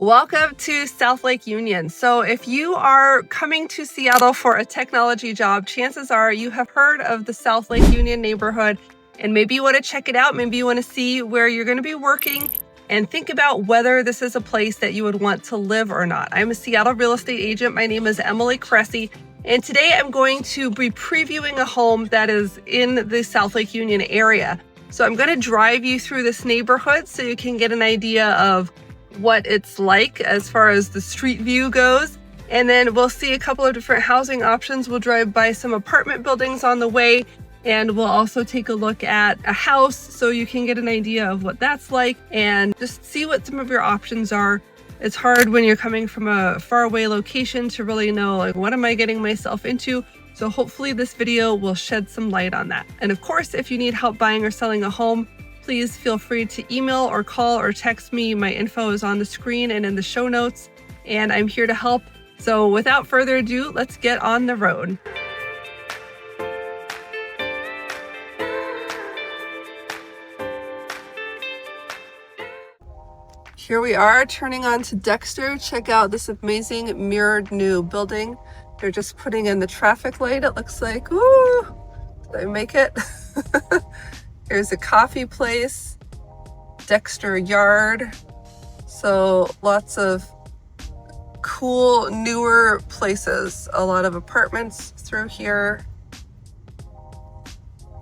Welcome to South Lake Union. So if you are coming to Seattle for a technology job, chances are you have heard of the South Lake Union neighborhood, and maybe you want to check it out. Maybe you want to see where you're going to be working and think about whether this is a place that you would want to live or not. I'm a Seattle real estate agent. My name is Emily Cressey, and today I'm going to be previewing a home that is in the South Lake Union area. So I'm going to drive you through this neighborhood so you can get an idea of what it's like as far as the street view goes. And then we'll see a couple of different housing options. We'll drive by some apartment buildings on the way, and we'll also take a look at a house so you can get an idea of what that's like and just see what some of your options are. It's hard when you're coming from a faraway location to really know, like, what am I getting myself into? So hopefully this video will shed some light on that. And of course, if you need help buying or selling a home, please feel free to email or call or text me. My info is on the screen and in the show notes, and I'm here to help. So without further ado, let's get on the road. Here we are turning on to Dexter. Check out this amazing mirrored new building. They're just putting in the traffic light, it looks like. Ooh, did I make it? Here's a coffee place, Dexter Yard. So lots of cool, newer places, a lot of apartments through here.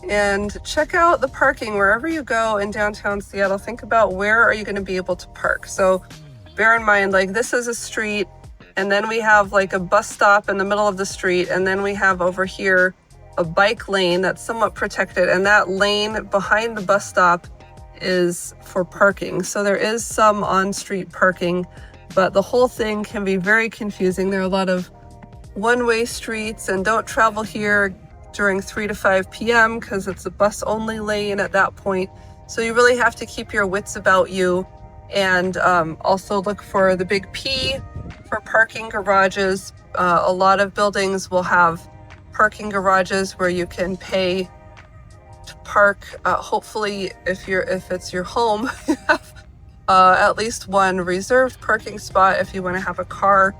And check out the parking wherever you go in downtown Seattle. Think about where are you going to be able to park. So bear in mind, like, this is a street, and then we have like a bus stop in the middle of the street, and then we have over here a bike lane that's somewhat protected, and that lane behind the bus stop is for parking. So there is some on-street parking, but the whole thing can be very confusing. There are a lot of one-way streets, and don't travel here during 3 to 5 p.m. because it's a bus-only lane at that point. So you really have to keep your wits about you, and also look for the big P for parking garages. A lot of buildings will have parking garages where you can pay to park. Hopefully, if it's your home, you have at least one reserved parking spot if you want to have a car.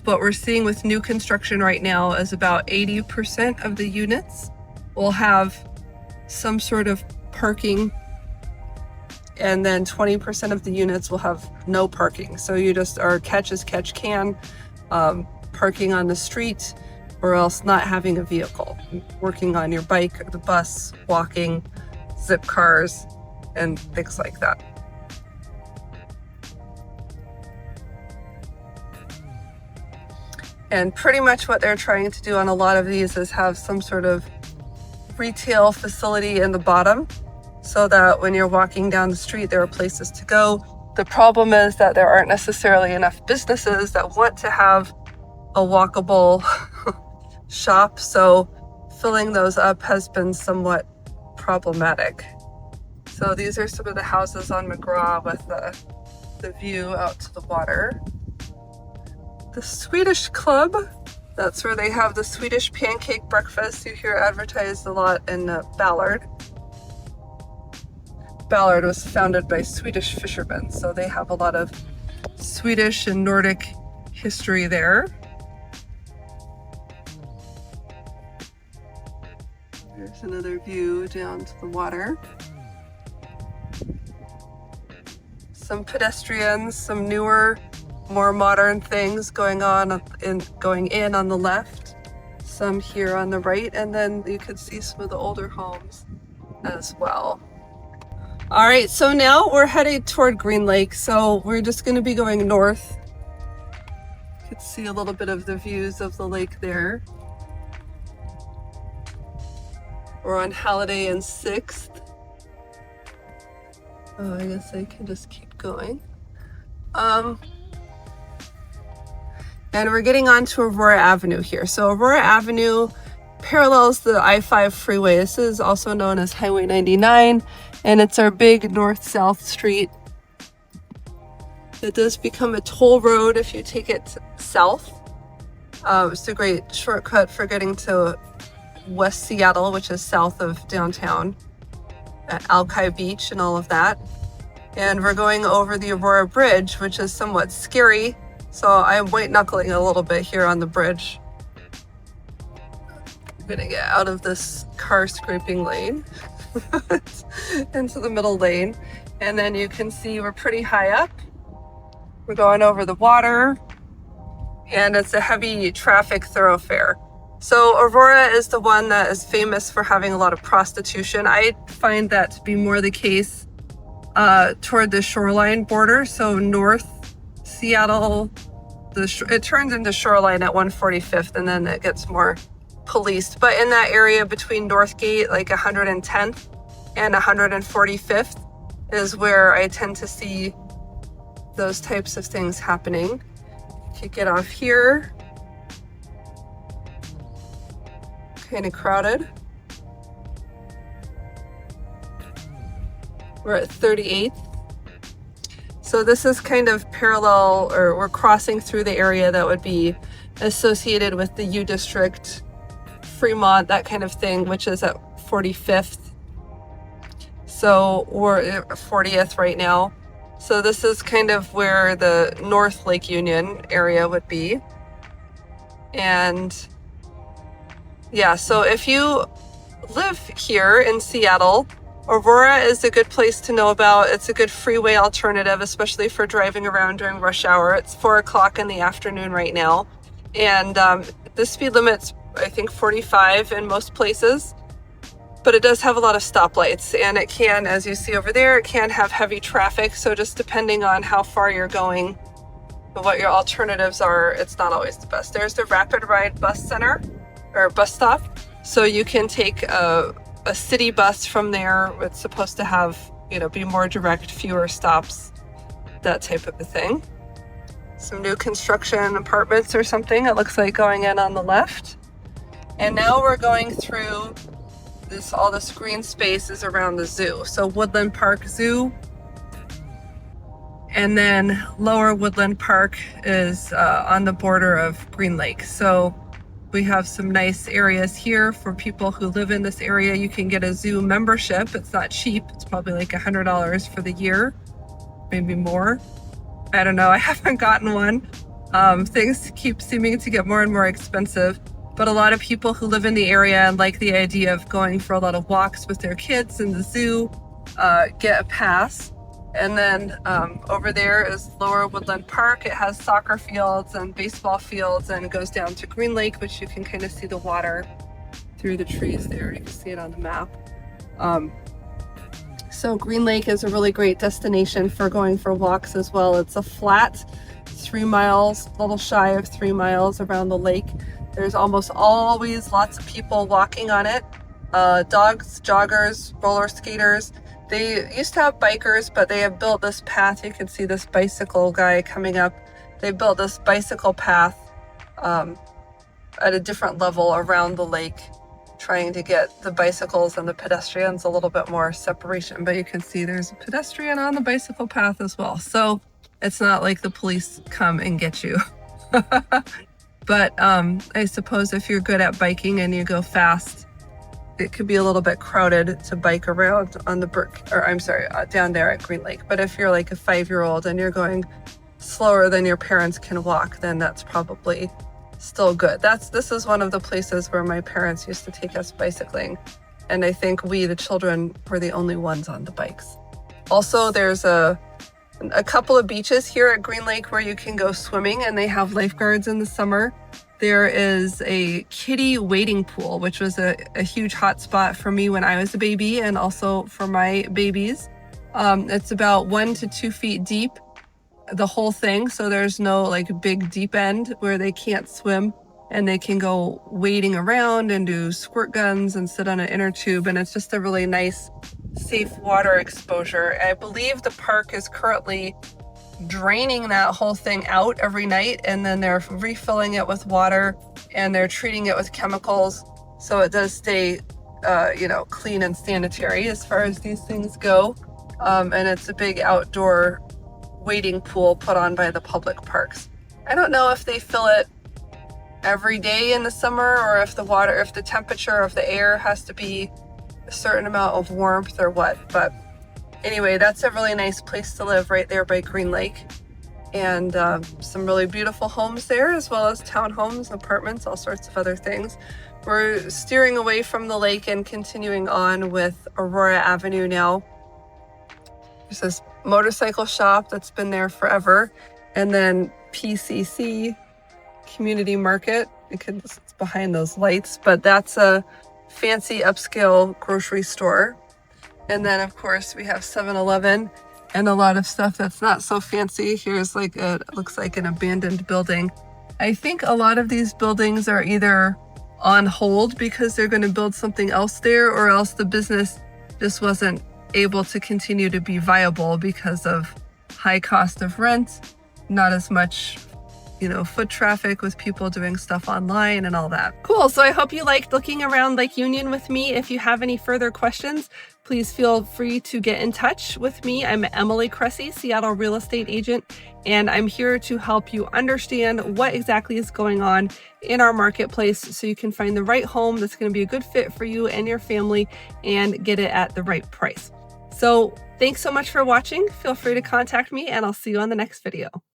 What we're seeing with new construction right now is about 80% of the units will have some sort of parking, and then 20% of the units will have no parking. So you just are catch as catch can, parking on the street, or else not having a vehicle, working on your bike, the bus, walking, zip cars, and things like that. And pretty much what they're trying to do on a lot of these is have some sort of retail facility in the bottom, so that when you're walking down the street, there are places to go. The problem is that there aren't necessarily enough businesses that want to have a walkable shop, so filling those up has been somewhat problematic. So these are some of the houses on McGraw with the view out to the water. The Swedish Club, that's where they have the Swedish pancake breakfast. You hear advertised a lot in Ballard. Ballard was founded by Swedish fishermen, so they have a lot of Swedish and Nordic history there. There's another view down to the water. Some pedestrians, some newer, more modern things going in on the left, some here on the right, and then you can see some of the older homes as well. All right, so now we're headed toward Green Lake, so we're just going to be going north. You can see a little bit of the views of the lake there. We're on Halliday and 6th. Oh, I guess I can just keep going. And we're getting onto Aurora Avenue here. So Aurora Avenue parallels the I-5 freeway. This is also known as Highway 99, and it's our big north-south street. It does become a toll road if you take it south. It's a great shortcut for getting to West Seattle, which is south of downtown, at Alki Beach and all of that. And we're going over the Aurora Bridge, which is somewhat scary. So I'm white knuckling a little bit here on the bridge. I'm gonna get out of this car scraping lane into the middle lane. And then you can see we're pretty high up. We're going over the water, and it's a heavy traffic thoroughfare. So Aurora is the one that is famous for having a lot of prostitution. I find that to be more the case toward the shoreline border. So North Seattle, it turns into shoreline at 145th, and then it gets more policed. But in that area between Northgate, like 110th and 145th, is where I tend to see those types of things happening. If you get off here, kind of crowded. We're at 38th. So this is kind of parallel, or we're crossing through the area that would be associated with the U District, Fremont, that kind of thing, which is at 45th. So we're at 40th right now. So this is kind of where the North Lake Union area would be. And yeah, so if you live here in Seattle, Aurora is a good place to know about. It's a good freeway alternative, especially for driving around during rush hour. It's 4 o'clock in the afternoon right now. And the speed limit's, I think, 45 in most places. But it does have a lot of stoplights, and it can, as you see over there, it can have heavy traffic. So just depending on how far you're going and what your alternatives are, it's not always the best. There's the Rapid Ride bus center, or bus stop. So you can take a city bus from there. It's supposed to have, be more direct, fewer stops, that type of a thing. Some new construction apartments or something, it looks like, going in on the left. And now we're going through all this green space is around the zoo. So Woodland Park Zoo, and then Lower Woodland Park is on the border of Green Lake. So we have some nice areas here for people who live in this area. You can get a zoo membership. It's not cheap. It's probably like $100 for the year, maybe more. I don't know. I haven't gotten one. Things keep seeming to get more and more expensive. But a lot of people who live in the area and like the idea of going for a lot of walks with their kids in the zoo get a pass. And then over there is Lower Woodland Park. It has soccer fields and baseball fields, and it goes down to Green Lake, which you can kind of see the water through the trees there. You can see it on the map. So Green Lake is a really great destination for going for walks as well. It's a flat 3 miles, a little shy of 3 miles around the lake. There's almost always lots of people walking on it. Dogs, joggers, roller skaters. They used to have bikers, but they have built this path. You can see this bicycle guy coming up. They built this bicycle path at a different level around the lake, trying to get the bicycles and the pedestrians a little bit more separation. But you can see there's a pedestrian on the bicycle path as well. So it's not like the police come and get you. But I suppose if you're good at biking and you go fast, it could be a little bit crowded to bike around on the down there at Green Lake. But if you're like a 5-year-old and you're going slower than your parents can walk, then that's probably still good. This is one of the places where my parents used to take us bicycling. And I think we, the children, were the only ones on the bikes. Also, there's a couple of beaches here at Green Lake where you can go swimming, and they have lifeguards in the summer. There is a kiddie wading pool, which was a huge hot spot for me when I was a baby, and also for my babies. It's about 1 to 2 feet deep, the whole thing. So there's no like big deep end where they can't swim, and they can go wading around and do squirt guns and sit on an inner tube. And it's just a really nice, safe water exposure. I believe the park is currently draining that whole thing out every night, and then they're refilling it with water, and they're treating it with chemicals. So it does stay, clean and sanitary as far as these things go. And it's a big outdoor wading pool put on by the public parks. I don't know if they fill it every day in the summer, or if the temperature of the air has to be a certain amount of warmth or what, but Anyway, that's a really nice place to live right there by Green Lake. And some really beautiful homes there, as well as townhomes, apartments, all sorts of other things. We're steering away from the lake and continuing on with Aurora Avenue now. There's this motorcycle shop that's been there forever. And then PCC, Community Market. It's behind those lights, but that's a fancy upscale grocery store. And then of course we have 7-Eleven and a lot of stuff that's not so fancy. Here's like looks like an abandoned building. I think a lot of these buildings are either on hold because they're going to build something else there, or else the business just wasn't able to continue to be viable because of high cost of rent, not as much foot traffic with people doing stuff online and all that. Cool. So I hope you liked looking around Lake Union with me. If you have any further questions, please feel free to get in touch with me. I'm Emily Cressey, Seattle real estate agent, and I'm here to help you understand what exactly is going on in our marketplace so you can find the right home that's going to be a good fit for you and your family and get it at the right price. So thanks so much for watching. Feel free to contact me, and I'll see you on the next video.